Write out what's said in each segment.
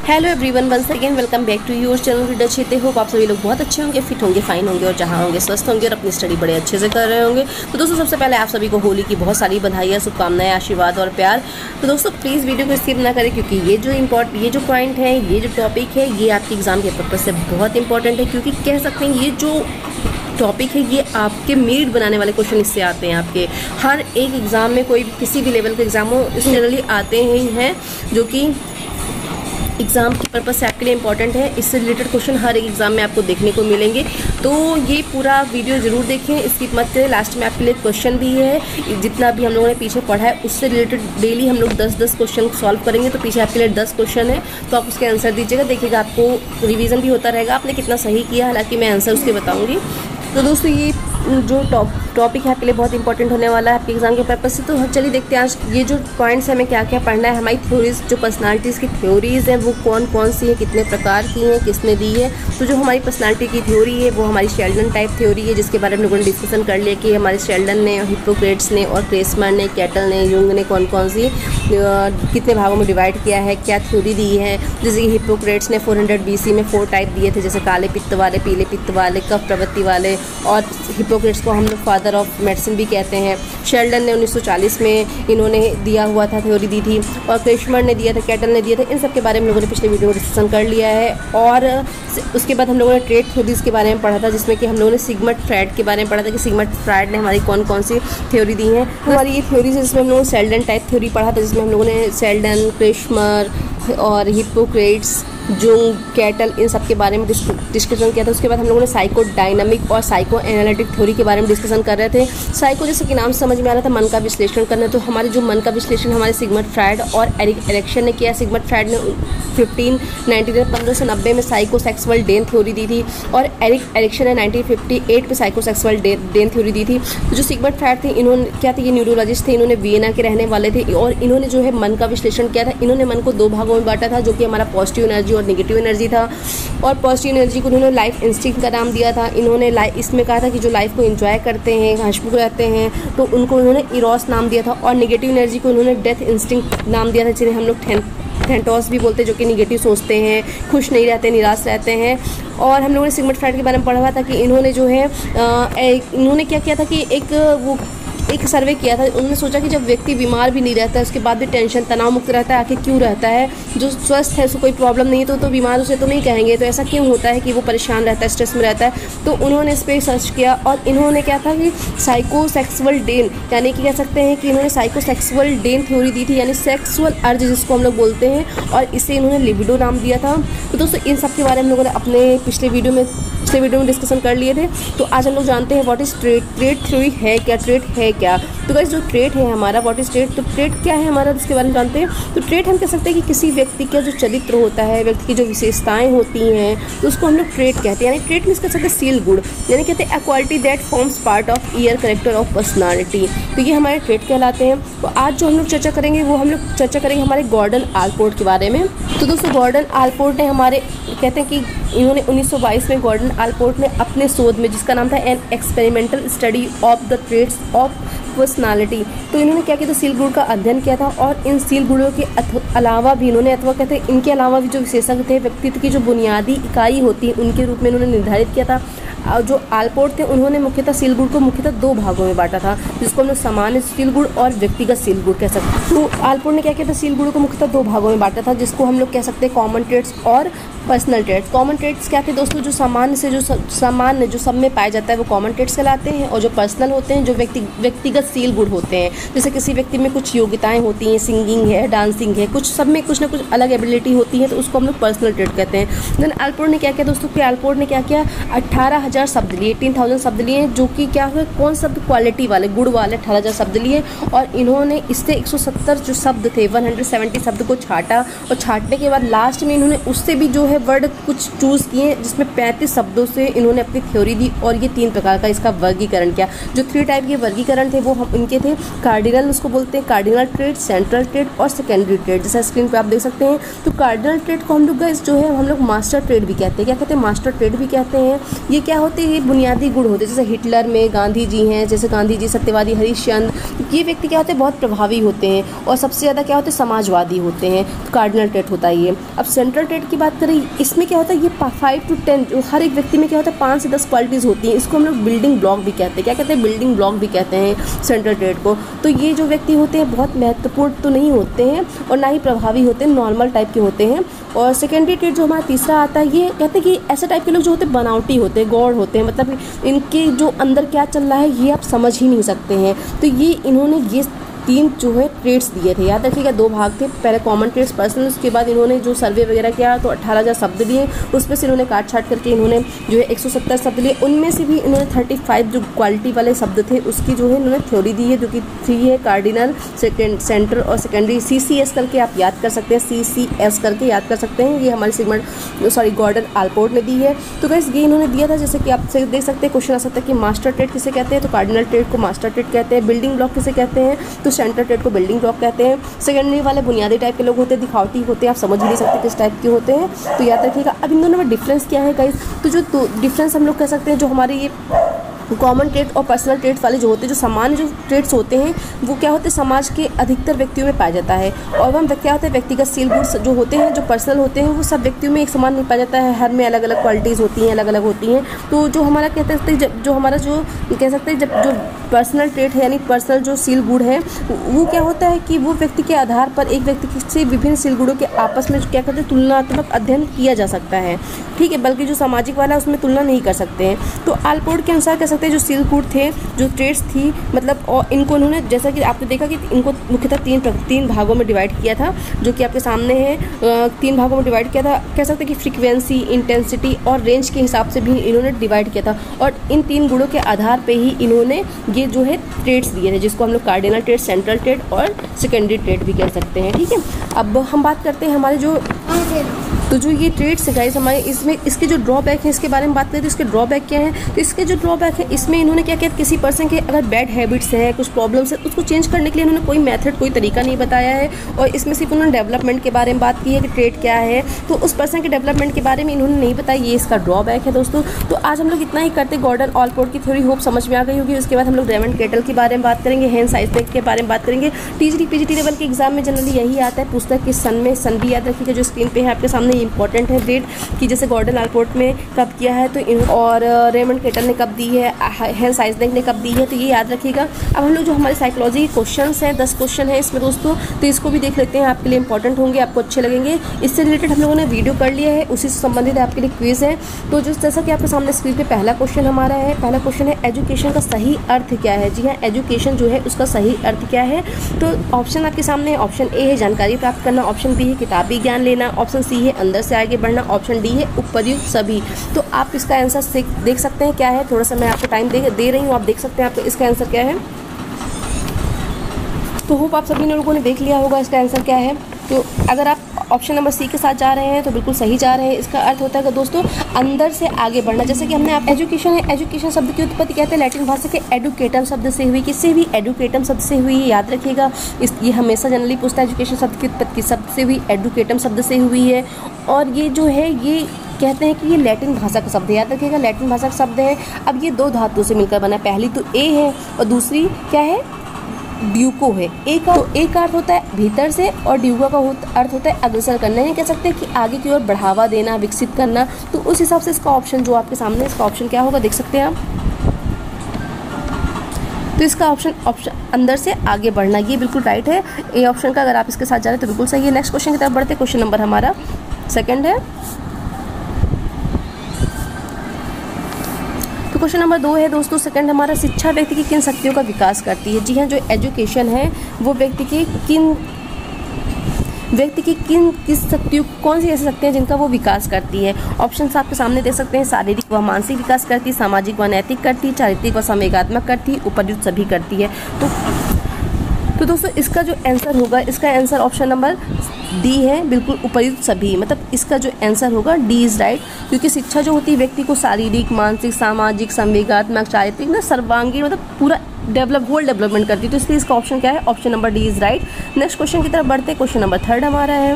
Hello everyone, once again welcome back to your channel reader Kshetra. Hope आप सभी लोग बहुत अच्छे होंगे, फिट होंगे, फाइन होंगे और जहाँ होंगे स्वस्थ होंगे और अपनी स्टडी बड़े अच्छे से कर रहे होंगे। तो दोस्तों, सबसे पहले आप सभी को होली की बहुत सारी बधाइयाँ, शुभकामनाएं, आशीर्वाद और प्यार। तो दोस्तों प्लीज़ वीडियो को स्किप ना करें, क्योंकि ये जो पॉइंट है, ये जो टॉपिक है, ये आपके एग्जाम के पर्पज से बहुत इंपॉर्टेंट है। क्योंकि कह सकते हैं ये जो टॉपिक है ये आपके मेरिट बनाने वाले क्वेश्चन इससे आते हैं। आपके हर एक एग्ज़ाम में, कोई किसी भी लेवल के एग्जाम हो, इस जनरली आते ही हैं, जो कि एग्ज़ाम के पर्पज़ से आपके लिए इंपॉर्टेंट है। इससे रिलेटेड क्वेश्चन हर एक एग्ज़ाम में आपको देखने को मिलेंगे। तो ये पूरा वीडियो ज़रूर देखें, स्किप मत करें। लास्ट में आपके लिए क्वेश्चन भी है, जितना भी हम लोगों ने पीछे पढ़ा है उससे रिलेटेड डेली हम लोग 10-10 क्वेश्चन सॉल्व करेंगे। तो पीछे आपके लिए 10 क्वेश्चन है, तो आप उसके आंसर दीजिएगा। देखिएगा आपको रिवीजन भी होता रहेगा आपने कितना सही किया। हालांकि मैं आंसर उसके बताऊँगी। तो दोस्तों, ये जो टॉपिक है आपके लिए बहुत इंपॉर्टेंट होने वाला है आपके एग्जाम के पर्पज से। तो चलिए देखते हैं आज ये जो पॉइंट्स है हमें क्या क्या पढ़ना है। हमारी थ्योरीज, जो पर्सनालिटीज़ की थ्योरीज हैं, वो कौन कौन सी है, कितने प्रकार की हैं, किसने दी है। तो जो हमारी पर्सनालिटी की थ्योरी है वो हमारी शेल्डन टाइप थ्योरी है, जिसके बारे में लोगों ने डिस्कशन कर लिया कि हमारे शेल्डन ने, हिप्पोक्रेट्स ने और क्रेसमर ने, कैटल ने, युंग ने कौन कौन सी कितने भागों में डिवाइड किया है, क्या थ्योरी दी है। जैसे कि हिप्पोक्रेट्स ने 400 BC में 4 टाइप दिए थे, जैसे काले पित्त वाले, पीले पित्त वाले, कफ प्रवृत्ति वाले। और हिप्पोक्रेट्स को हम लोग फादर ऑफ मेडिसिन भी कहते हैं। शेल्डन ने 1940 में इन्होंने दिया हुआ था, थ्योरी दी थी। और क्रेसमर ने दिया था, कैटल ने दिया था। इन सब के बारे में लोगों ने पिछले वीडियो में डिस्कशन कर लिया है। और उसके बाद हम लोगों ने ट्रेड थ्योरीज के बारे में पढ़ा था, जिसमें कि हम लोगों ने सिगमंड फ्रायड के बारे में पढ़ा था कि सिगमंड फ्रायड ने हमारी कौन कौन सी थ्योरी दी है। हमारी ये थ्योरीज है जिसमें हम लोगों ने शेल्डन टाइप थ्योरी पढ़ा था, जिसमें हम लोगों ने शेल्डन, क्रेसमर और हिप्पोक्रेट्स, जुंग, कैटल, इन सब के बारे में डिस्कशन किया था। उसके बाद हम लोगों ने साइको डायनामिक और साइको एनालिटिक थ्योरी के बारे में डिस्कशन कर रहे थे। साइको जैसे कि नाम से समझ में आ रहा था, मन का विश्लेषण करना। तो हमारे जो मन का विश्लेषण हमारे सिगमंड फ्रायड और एरिक एरिक्सन ने किया। सिगमंड फ्रायड ने 1590 में साइको सेक्सुअल डेन थ्योरी दी थी, और एरिक एरिक्सन ने 1958 में साइको सेक्सुअल डेन थ्योरी दी थी। तो जो सिगमंड फ्रायड थे, इन्होंने क्या थे, ये न्यूरोलॉजिस्ट थे, इन्होंने वियना के रहने वाले थे। और इन्होंने जो है मन का विश्लेषण किया था। इन्होंने मन को 2 भागों में बांटा था, जो कि हमारा पॉजिटिव एनर्जी और नेगेटिव एनर्जी था। और पॉजिटिव एनर्जी को उन्होंने लाइफ इंस्टिंक्ट का नाम दिया था। इन्होंने इसमें कहा था कि जो लाइफ को एंजॉय करते हैं, हंसमुख रहते हैं, तो उनको उन्होंने इरोस नाम दिया था। और नेगेटिव एनर्जी को उन्होंने डेथ इंस्टिंक्ट नाम दिया था, जिन्हें हम लोग थैंटोस भी बोलते हैं, जो कि नेगेटिव सोचते हैं, खुश नहीं रहते, निराश रहते हैं। और हम लोगों ने सिगमंड फ्रायड के बारे में पढ़ा हुआ था कि इन्होंने जो है इन्होंने क्या किया था कि एक सर्वे किया था। उन्होंने सोचा कि जब व्यक्ति बीमार भी नहीं रहता है, उसके बाद भी टेंशन, तनाव मुक्त रहता है, आखिर क्यों रहता है। जो स्वस्थ है, उसको कोई प्रॉब्लम नहीं है तो बीमार उसे तो नहीं कहेंगे, तो ऐसा क्यों होता है कि वो परेशान रहता है, स्ट्रेस में रहता है। तो उन्होंने इस पर सर्च किया और इन्होंने क्या था कि साइकोसेक्सुअल डेन, यानी कि कह सकते हैं कि इन्होंने साइकोसेक्सुअल डेन थ्योरी दी थी, यानी सेक्सुअल अर्ज जिसको हम लोग बोलते हैं, और इसे इन्होंने लिबिडो नाम दिया था। तो दोस्तों, इन सब के बारे में हम लोगों ने अपने पिछले वीडियो में डिस्कशन कर लिए थे। तो आज हम लोग जानते हैं what is trait. Trait theory है क्या, ट्रेट है क्या। तो गाइस, जो ट्रेट है हमारा, व्हाट इज ट्रेट, तो ट्रेट क्या है हमारा, इसके बारे में जानते हैं। तो ट्रेट हम कह सकते हैं कि किसी व्यक्ति का जो चरित्र होता है, व्यक्ति की जो विशेषताएं होती हैं, तो उसको हम लोग ट्रेट कहते हैं। यानी ट्रेट मीन्स कह सकते हैं सील गुड, यानी कहते हैं a quality that forms part of year character of personality. तो ये हमारे ट्रेट कहलाते हैं। तो आज जो हम लोग चर्चा करेंगे वो हम लोग चर्चा करेंगे हमारे गॉर्डन आलपोर्ट के बारे में। तो दोस्तों, गॉर्डन आलपोर्ट ने हमारे कहते हैं कि इन्होंने 1922 में गॉर्डन आलपोर्ट ने अपने शोध में, जिसका नाम था an experimental study of the traits of personality, तो इन्होंने क्या किया था, सील गुण का अध्ययन किया था। और इन सील गुणों के अलावा भी इन्होंने, अथवा कहते हैं इनके अलावा भी जो विशेषज्ञ थे, व्यक्तित्व की जो बुनियादी इकाई होती है, उनके रूप में इन्होंने निर्धारित किया था। जो आलपोर्ट थे, उन्होंने मुख्यतः सील गुण को मुख्यतः 2 भागों में बांटा था, जिसको हम लोग सामान्य सील गुण और व्यक्तिगत सील गुण कह सकते हैं। तो आलपोर्ट ने क्या किया था, सील गुण को मुख्यतः 2 भागों में बांटा था, जिसको हम लोग कह सकते हैं कॉमन ट्रेट्स और पर्सनल ट्रेट्स। कॉमन ट्रेट्स क्या थे दोस्तों, जो सामान्य से जो सब में पाया जाता है वो कॉमन ट्रेट्स कहलाते हैं। और जो पर्सनल होते हैं, जो व्यक्तिगत सील गुण होते हैं, जैसे किसी व्यक्ति में कुछ योग्यताएं होती हैं, सिंगिंग है, डांसिंग है, कुछ सब में कुछ ना कुछ अलग एबिलिटी होती है, तो उसको हम लोग पर्सनल ट्रेट कहते हैं। देन आलपोर्ट ने क्या किया दोस्तों, कि आलपोर्ट ने क्या किया, 18,000 शब्द लिए, 18,000 शब्द लिए, जो कि क्या हुए, कौन शब्द, क्वालिटी वाले, गुण वाले 18,000 शब्द लिए। और इन्होंने इससे 170 जो शब्द थे, 170 शब्द को छाटा, और छाटने के बाद लास्ट में इन्होंने उससे भी जो है वर्ड कुछ चूज़ किए, जिसमें 35 शब्दों से इन्होंने अपनी थ्योरी दी। और ये 3 प्रकार का इसका वर्गीकरण किया। जो 3 टाइप के वर्गीकरण थे वो हम इनके थे, कार्डिनल उसको बोलते हैं, कार्डिनल ट्रेट, सेंट्रल ट्रेट और सेकेंडरी ट्रेट, जैसा स्क्रीन पे आप देख सकते हैं। तो कार्डिनल ट्रेट को हम लोग जो है हम लोग मास्टर ट्रेट भी कहते हैं। क्या कहते हैं, मास्टर ट्रेट भी कहते हैं। ये क्या क्या होते हैं, ये बुनियादी गुण होते हैं। जैसे हिटलर में गांधी जी हैं, जैसे गांधी जी, सत्यवादी हरिश्चंद्र, ये व्यक्ति क्या होते हैं, बहुत प्रभावी होते हैं और सबसे ज़्यादा क्या होते हैं, समाजवादी होते हैं। तो कार्डिनल ट्रेट होता है ये। अब सेंट्रल ट्रेट की बात करें, इसमें क्या होता है, ये 5 to 10, हर एक व्यक्ति में क्या होता है 5 से 10 क्वालिटीज़ होती हैं। इसको हम लोग बिल्डिंग ब्लॉक भी कहते हैं। क्या कहते हैं, बिल्डिंग ब्लॉक भी कहते हैं सेंट्रल ट्रेट को। तो ये जो व्यक्ति होते हैं बहुत महत्वपूर्ण तो नहीं होते हैं और ना ही प्रभावी होते हैं, नॉर्मल टाइप के होते हैं। और सेकेंडरी ट्रेट जो हमारा तीसरा आता है, ये कहते हैं कि ऐसे टाइप के लोग जो होते हैं बनावटी होते हैं, गौड़ होते हैं, मतलब इनके जो अंदर क्या चल रहा है ये आप समझ ही नहीं सकते हैं। तो ये इन्होंने ये 3 जो है ट्रेड्स दिए थे, याद रखिएगा। 2 भाग थे, पहले कॉमन ट्रेड्स पर्सनल, उसके बाद इन्होंने जो सर्वे वगैरह किया तो 18,000 शब्द लिए, उसमें से इन्होंने काट छाट करके इन्होंने जो है 170 शब्द लिए। उनमें से भी इन्होंने 35 जो क्वालिटी वाले शब्द थे उसकी जो है इन्होंने थ्योरी दी है, जो कि 3 है, कार्डिनल, सेंटर और सेकेंडरी। CCS करके आप याद कर सकते हैं, CCS करके याद कर सकते हैं। ये हमारे गॉर्डन आलपोर्ट ने दी है। तो गाइस ये इन्होंने दिया था, जैसे कि आप देख सकते हैं क्वेश्चन आ सकता है कि मास्टर ट्रेड किसे कहते हैं, तो कार्डिनल ट्रेड को मास्टर ट्रेड कहते हैं। बिल्डिंग ब्लॉक किसे कहते हैं, तो सेंट्रल ट्रेड को बिल्डिंग ब्लॉक कहते हैं। सेकेंडरी वाले बुनियादी टाइप के लोग होते हैं, दिखावटी होते हैं, आप समझ ही नहीं सकते किस टाइप के होते हैं, तो याद रखिएगा। अब इन दोनों में डिफरेंस क्या है गाइस, तो जो डिफरेंस हम लोग कह सकते हैं, जो हमारे ये कॉमन ट्रेड और पर्सनल ट्रेड्स वाले जो होते हैं, जो सामान्य जो ट्रेड्स होते हैं वो क्या होते हैं, समाज के अधिकतर व्यक्तियों में पाया जाता है। और हम क्या होता है, व्यक्तिगत सील गुड्स जो होते हैं, जो पर्सनल होते हैं, वो सब व्यक्तियों में एक समान नहीं पाया जाता है, हर में अलग अलग क्वालिटीज़ होती हैं, अलग अलग होती हैं। तो जो हमारा कहते हैं, जो हमारा जो कह सकते हैं, जब जो पर्सनल ट्रेड है यानी पर्सनल जो सील गुड है, वो क्या होता है कि वो व्यक्ति के आधार पर एक व्यक्ति से विभिन्न सील गुड़ों के आपस में क्या कहते हैं, तुलनात्मक अध्ययन किया जा सकता है, ठीक है। बल्कि जो सामाजिक वाला उसमें तुलना नहीं कर सकते हैं। तो आलपोर्ट के अनुसार कह सकते हैं जो सील गुड थे, जो ट्रेड्स थी, मतलब और इनको उन्होंने, जैसा कि आपने देखा कि इनको मुख्यतः 3 भागों में डिवाइड किया था, जो कि आपके सामने है। 3 भागों में डिवाइड किया था, कह सकते हैं कि फ्रीक्वेंसी, इंटेंसिटी और रेंज के हिसाब से भी इन्होंने डिवाइड किया था। और इन 3 गुणों के आधार पे ही इन्होंने ये जो है ट्रेड्स दिए थे, जिसको हम लोग कार्डिनल ट्रेड, सेंट्रल ट्रेड और सेकेंडरी ट्रेड भी कह सकते हैं, ठीक है। अब हम बात करते हैं हमारे जो ये ट्रेड्स है गाइस हमारे, इसमें इसके जो ड्रॉबैक है इसके बारे में बात करें तो इसके ड्रॉबैक क्या है। तो इसके जो ड्रॉबैक है, इसमें इन्होंने क्या किया, किसी पर्सन के अगर बैड हैबिट्स है, कुछ प्रॉब्लम्स है, उसको चेंज करने के लिए इन्होंने कोई मेथड, कोई तरीका नहीं बताया है। और इसमें सिर्फ उन्होंने डेवलपमेंट के बारे में बात की है कि ट्रेड क्या है, तो उस पर्सन के डेवलपमेंट के बारे में इन्होंने नहीं बताया, ये इसका ड्रॉबैक है दोस्तों। तो आज हम लोग इतना ही करते, गॉर्डन आलपोर्ट की थ्योरी होप समझ में आ गई होगी। उसके बाद हम लोग रेमंड केटल के बारे में बात करेंगे, हेंस आइजैक के बारे में बात करेंगे। टीजीटी पीजीटी लेवल के एग्जाम में जनरली यही आता है, पुस्तक के सन में, सन भी याद रखिएगा, जो स्क्रीन पे है आपके सामने, ये इंपॉर्टेंट है डेट कि जैसे गॉर्डन आलपोर्ट में कब किया है, तो और रेमंड केटल ने कब दी है, हेंस आइजैक ने कब दी है, तो ये याद रखिएगा। अब हम लोग जो हमारे साइकोलॉजी के क्वेश्चंस हैं, 10 क्वेश्चन है इसमें दोस्तों, तो इसको भी देख लेते हैं, आपके लिए इंपॉर्टेंट होंगे, आपको अच्छे लगेंगे। इससे रिलेटेड हम लोगों ने वीडियो कर लिया है, उसी से संबंधित आपके लिए क्विज है। तो जैसा कि आपके सामने स्क्रीन पे पहला क्वेश्चन हमारा है, पहला क्वेश्चन है एजुकेशन का सही अर्थ क्या है। जी हाँ, एजुकेशन जो है उसका सही अर्थ क्या है। तो ऑप्शन आपके सामने है, ऑप्शन ए है जानकारी प्राप्त करना, ऑप्शन बी है किताबी ज्ञान लेना, ऑप्शन सी है अंदर से आगे बढ़ना, ऑप्शन डी है उपर्युक्त सभी। तो आप इसका आंसर देख सकते हैं क्या है, थोड़ा सा मैं आपको टाइम दे रही हूँ, आप देख सकते हैं आपको इसका आंसर क्या है। तो होप आप सभी लोगों ने देख लिया होगा इसका आंसर क्या है। तो अगर आप ऑप्शन नंबर सी के साथ जा रहे हैं तो बिल्कुल सही जा रहे हैं। इसका अर्थ होता है दोस्तों अंदर से आगे बढ़ना। जैसे कि हमने आप एजुकेशन है, एजुकेशन शब्द की उत्पत्ति कहते हैं लैटिन भाषा के एडुकेटम शब्द से हुई, किससे हुई, एडुकेटम शब्द से हुई, याद रखिएगा। ये हमेशा जनरली पूछता है एजुकेशन शब्द की उत्पत्ति शब्द से हुई, एडुकेटम शब्द से हुई है। और ये जो है ये कहते हैं कि ये लैटिन भाषा का शब्द है, याद रखिएगा लैटिन भाषा का शब्द है। अब ये 2 धातुओं से मिलकर बना है, पहली तो ए है और दूसरी क्या है, ड्यूको है। ए का अर्थ होता है भीतर से और ड्यूको का अर्थ होता है अग्रसर करना, ये कह सकते हैं कि आगे की ओर बढ़ावा देना, विकसित करना। तो उस हिसाब से इसका ऑप्शन जो आपके सामने है, इसका ऑप्शन क्या होगा देख सकते हैं आप। तो इसका ऑप्शन अंदर से आगे बढ़ना, ये बिल्कुल राइट है। ए ऑप्शन का अगर आप इसके साथ जा रहे हैं तो बिल्कुल सही है। नेक्स्ट क्वेश्चन की तरफ बढ़ते हैं। क्वेश्चन नंबर हमारा सेकंड है। तो क्वेश्चन नंबर 2 है दोस्तों, सेकंड हमारा, शिक्षा व्यक्ति की किन शक्तियों का विकास करती है। जी हाँ, जो एजुकेशन है वो व्यक्ति की किस शक्तियों, कौन सी ऐसी शक्तियाँ जिनका वो विकास करती है। ऑप्शंस आपके सामने देख सकते हैं, शारीरिक व मानसिक विकास करती, सामाजिक व नैतिक करती, चारित्रिक व संवेगात्मक करती, उपर्युक्त सभी करती है। तो दोस्तों इसका जो आंसर होगा, इसका आंसर ऑप्शन नंबर डी है, बिल्कुल उपर्युक्त सभी। मतलब इसका जो आंसर होगा डी इज राइट, क्योंकि शिक्षा जो होती है व्यक्ति को शारीरिक, मानसिक, सामाजिक, संवेगात्मक, चारित्रिक ना सर्वांगीण मतलब पूरा होल डेवलपमेंट करती है। तो इसलिए इसका ऑप्शन क्या है, option number D is right. Next question की तरफ बढ़ते हैं। क्वेश्चन नंबर 3 हमारा है।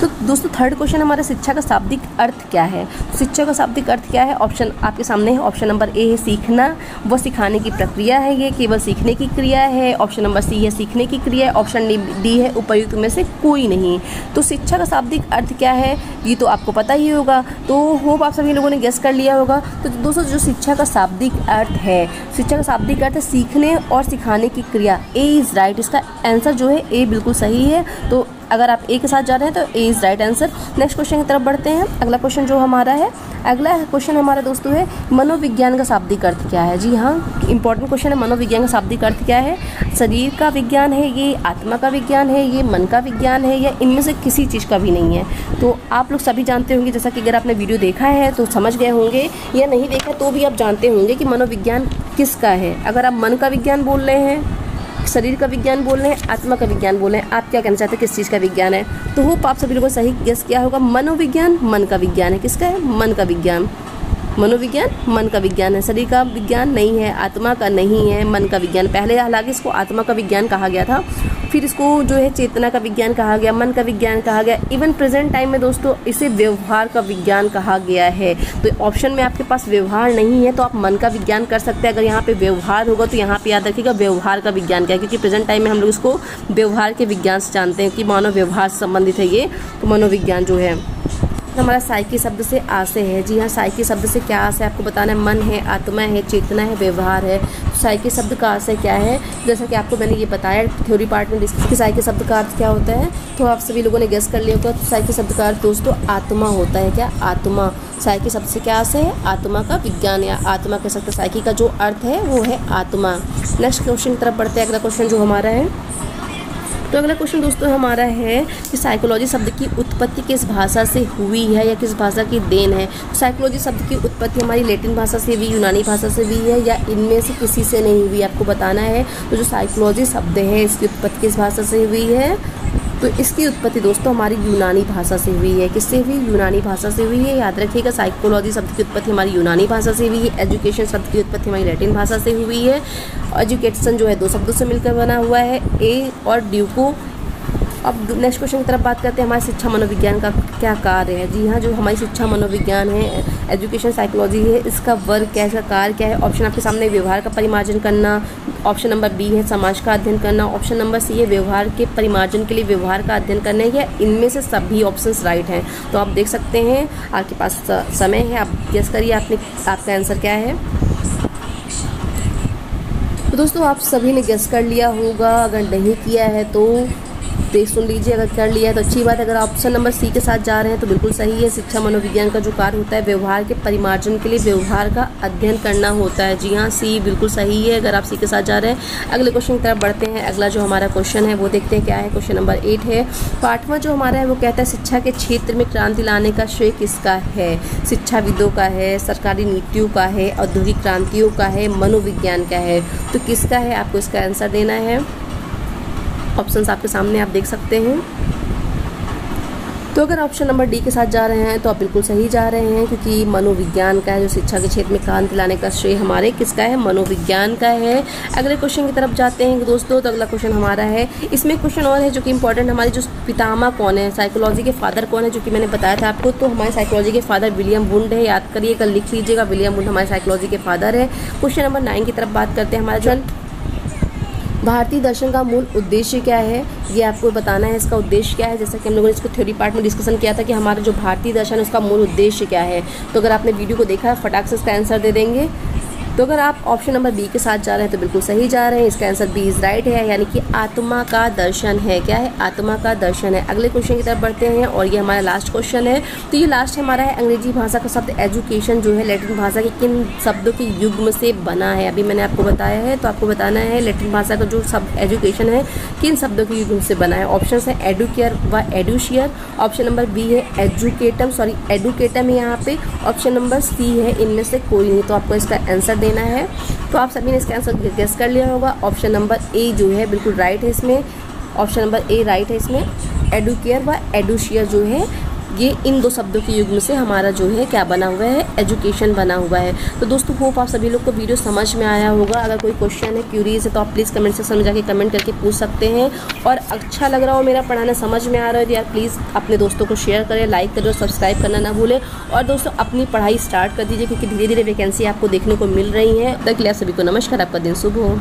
तो दोस्तों थर्ड क्वेश्चन हमारा शिक्षा का शाब्दिक अर्थ क्या है। शिक्षा का शाब्दिक अर्थ क्या है, ऑप्शन आपके सामने है। ऑप्शन नंबर ए है सीखना व सिखाने की प्रक्रिया है, ये केवल सीखने की क्रिया है। ऑप्शन नंबर सी है सीखने की क्रिया है। ऑप्शन डी है उपयुक्त में से कोई नहीं। तो शिक्षा का शाब्दिक अर्थ क्या है ये तो आपको पता ही होगा, तो होप आप सभी लोगों ने गेस कर लिया होगा। तो दोस्तों जो शिक्षा का शाब्दिक अर्थ है, शिक्षा का शाब्दिक अर्थ है सीखने और सिखाने की क्रिया। ए इज़ राइट, इसका आंसर जो है ए बिल्कुल सही है। तो अगर आप ए के साथ जा रहे हैं तो A is right answer. Next question की तरफ बढ़ते हैं। अगला क्वेश्चन जो हमारा है, अगला क्वेश्चन हमारा दोस्तों है मनोविज्ञान का शाब्दिक अर्थ क्या है। जी हाँ, इंपॉर्टेंट क्वेश्चन है। मनोविज्ञान का शाब्दिक अर्थ क्या है, शरीर का विज्ञान है, ये आत्मा का विज्ञान है, ये मन का विज्ञान है, या इनमें से किसी चीज़ का भी नहीं है। तो आप लोग सभी जानते होंगे, जैसा कि अगर आपने वीडियो देखा है तो समझ गए होंगे, या नहीं देखा तो भी आप जानते होंगे कि मनोविज्ञान किसका है। अगर आप मन का विज्ञान बोल रहे हैं, शरीर का विज्ञान बोल रहे हैं, आत्मा का विज्ञान बोल रहे हैं, आप क्या कहना चाहते हैं किस चीज़ का विज्ञान है। तो होप आप सभी लोगों ने सही गेस किया होगा। मनोविज्ञान मन का विज्ञान है। किसका है, मन का विज्ञान। मनोविज्ञान मन का विज्ञान है, शरीर का विज्ञान नहीं है, आत्मा का नहीं है, मन का विज्ञान। पहले हालांकि इसको आत्मा का विज्ञान कहा गया था, फिर इसको जो है चेतना का विज्ञान कहा गया, मन का विज्ञान कहा गया। इवन प्रेजेंट टाइम में दोस्तों इसे व्यवहार का विज्ञान कहा गया है। तो ऑप्शन में आपके पास व्यवहार नहीं है तो आप मन का विज्ञान कर सकते हैं। अगर यहाँ पे व्यवहार होगा तो यहाँ पे याद रखिएगा व्यवहार का विज्ञान क्या है, क्योंकि प्रेजेंट टाइम में हम लोग इसको व्यवहार के विज्ञान से जानते हैं कि मानव व्यवहार से संबंधित है ये। तो मनोविज्ञान जो है हमारा साइकी शब्द से आशय है। जी हाँ, साइकी शब्द से क्या आशय आपको बताना है, मन है, आत्मा है, चेतना है, व्यवहार है। साइकी शब्द का आशय क्या है, जैसा कि आपको मैंने ये बताया थ्योरी पार्ट में डिस्कस कि साइकी शब्द का अर्थ क्या होता है, तो आप सभी लोगों ने गेस कर लिया होगा। तो साइकी शब्द का अर्थ दोस्तों आत्मा होता है। क्या, आत्मा। साइकी शब्द से क्या आशय है, आत्मा का विज्ञान या आत्मा कह सकते हैं। साइकी का जो अर्थ है वो है आत्मा। नेक्स्ट क्वेश्चन की तरफ बढ़ते हैं। अगला क्वेश्चन जो हमारा है, तो अगला क्वेश्चन दोस्तों हमारा है कि साइकोलॉजी शब्द की उत्पत्ति किस भाषा से हुई है या किस भाषा की देन है। साइकोलॉजी शब्द की उत्पत्ति हमारी लैटिन भाषा से भी, यूनानी भाषा से भी है, या इनमें से किसी से नहीं हुई, आपको बताना है। तो जो साइकोलॉजी शब्द है इसकी उत्पत्ति किस भाषा से हुई है, तो इसकी उत्पत्ति दोस्तों हमारी यूनानी भाषा से हुई है। किससे हुई, यूनानी भाषा से हुई है, याद रखिएगा। साइकोलॉजी शब्द की उत्पत्ति हमारी यूनानी भाषा से हुई है। एजुकेशन शब्द की उत्पत्ति हमारी लैटिन भाषा से हुई है। एजुकेशन जो है दो शब्दों से मिलकर बना हुआ है, ए और ड्यूको। अब नेक्स्ट क्वेश्चन की तरफ बात करते हैं, हमारी शिक्षा मनोविज्ञान का क्या कार्य है। जी हाँ, जो हमारी शिक्षा मनोविज्ञान है, एजुकेशन साइकोलॉजी है, इसका वर्ग क्या है, इसका कार्य क्या है। ऑप्शन आपके सामने, व्यवहार का परिमार्जन करना। ऑप्शन नंबर बी है समाज का अध्ययन करना। ऑप्शन नंबर सी है व्यवहार के परिमार्जन के लिए व्यवहार का अध्ययन करना है। या इनमें से सभी ऑप्शंस राइट हैं। तो आप देख सकते हैं आपके पास समय है, आप गेस करिए आपका आंसर क्या है। तो दोस्तों आप सभी ने गेस कर लिया होगा, अगर नहीं किया है तो देख सुन लीजिए, अगर कर लिया है तो अच्छी बात है। अगर ऑप्शन नंबर सी के साथ जा रहे हैं तो बिल्कुल सही है। शिक्षा मनोविज्ञान का जो कार्य होता है व्यवहार के परिमार्जन के लिए व्यवहार का अध्ययन करना होता है। जी हाँ, सी बिल्कुल सही है अगर आप सी के साथ जा रहे हैं। अगले क्वेश्चन की तरफ बढ़ते हैं। अगला जो हमारा क्वेश्चन है वो देखते हैं क्या है। क्वेश्चन नंबर 8 है। पाठवां जो हमारा है वो कहता है शिक्षा के क्षेत्र में क्रांति लाने का श्रेय किसका है। शिक्षाविदों का है, सरकारी नीतियों का है, औद्योगिक क्रांतियों का है, मनोविज्ञान का है। तो किसका है, आपको इसका आंसर देना है। ऑप्शंस आपके सामने आप देख सकते हैं। तो अगर ऑप्शन नंबर डी के साथ जा रहे हैं तो आप बिल्कुल सही जा रहे हैं, क्योंकि मनोविज्ञान का है। जो शिक्षा के क्षेत्र में क्रांति लाने का श्रेय हमारे किसका है, मनोविज्ञान का है। अगले क्वेश्चन की तरफ जाते हैं दोस्तों। तो अगला क्वेश्चन हमारा है, इसमें क्वेश्चन और है जो कि इंपॉर्टेंट, हमारे जो पितामह कौन है, साइकोलॉजी के फादर कौन है, जो कि मैंने बताया था आपको। तो हमारे साइकोलॉजी के फादर विलियम वुंड है, याद करिए, कल लिख लीजिएगा, विलियम वुंड हमारे साइकोलॉजी के फादर है। क्वेश्चन नंबर 9 की तरफ बात करते हैं। हमारा जो भारतीय दर्शन का मूल उद्देश्य क्या है, ये आपको बताना है। इसका उद्देश्य क्या है, जैसा कि हम लोगों ने इसको थ्योरी पार्ट में डिस्कशन किया था कि हमारा जो भारतीय दर्शन है उसका मूल उद्देश्य क्या है। तो अगर आपने वीडियो को देखा है फटाक से इसका आंसर दे देंगे। तो अगर आप ऑप्शन नंबर बी के साथ जा रहे हैं तो बिल्कुल सही जा रहे हैं। इसका आंसर बी इज़ राइट है, यानी कि आत्मा का दर्शन है। क्या है, आत्मा का दर्शन है। अगले क्वेश्चन की तरफ बढ़ते हैं और ये हमारा लास्ट क्वेश्चन है। तो ये लास्ट हमारा है, अंग्रेजी भाषा का शब्द एजुकेशन जो है लैटिन भाषा के किन शब्दों के युग्म से बना है। अभी मैंने आपको बताया है, तो आपको बताना है लैटिन भाषा का जो शब्द एजुकेशन है किन शब्दों के युग्म से बना है। ऑप्शन है एडुकेयर व एडुशियर। ऑप्शन नंबर बी है एडुकेटम है यहाँ पे। ऑप्शन नंबर सी है इनमें से कोई नहीं। तो आपको इसका आंसर देना है। तो आप सभी ने इसका आंसर गेस कर लिया होगा। ऑप्शन नंबर ए जो है बिल्कुल राइट है इसमें। ऑप्शन नंबर ए राइट है इसमें। एडुकेयर व एडुशियर जो है ये इन 2 शब्दों के युग्म से हमारा जो है क्या बना हुआ है, एजुकेशन बना हुआ है। तो दोस्तों होप आप सभी लोग को वीडियो समझ में आया होगा। अगर कोई क्वेश्चन है, क्यूरीज है, तो आप प्लीज़ कमेंट सेक्शन में जाके कमेंट करके पूछ सकते हैं। और अच्छा लग रहा हो, मेरा पढ़ाना समझ में आ रहा है तो यार प्लीज़ अपने दोस्तों को शेयर करें, लाइक करें और सब्सक्राइब करना ना भूलें। और दोस्तों अपनी पढ़ाई स्टार्ट कर दीजिए, क्योंकि धीरे धीरे वैकेंसी आपको देखने को मिल रही है। तक के लिए आप सभी को नमस्कार, आपका दिन शुभ हो।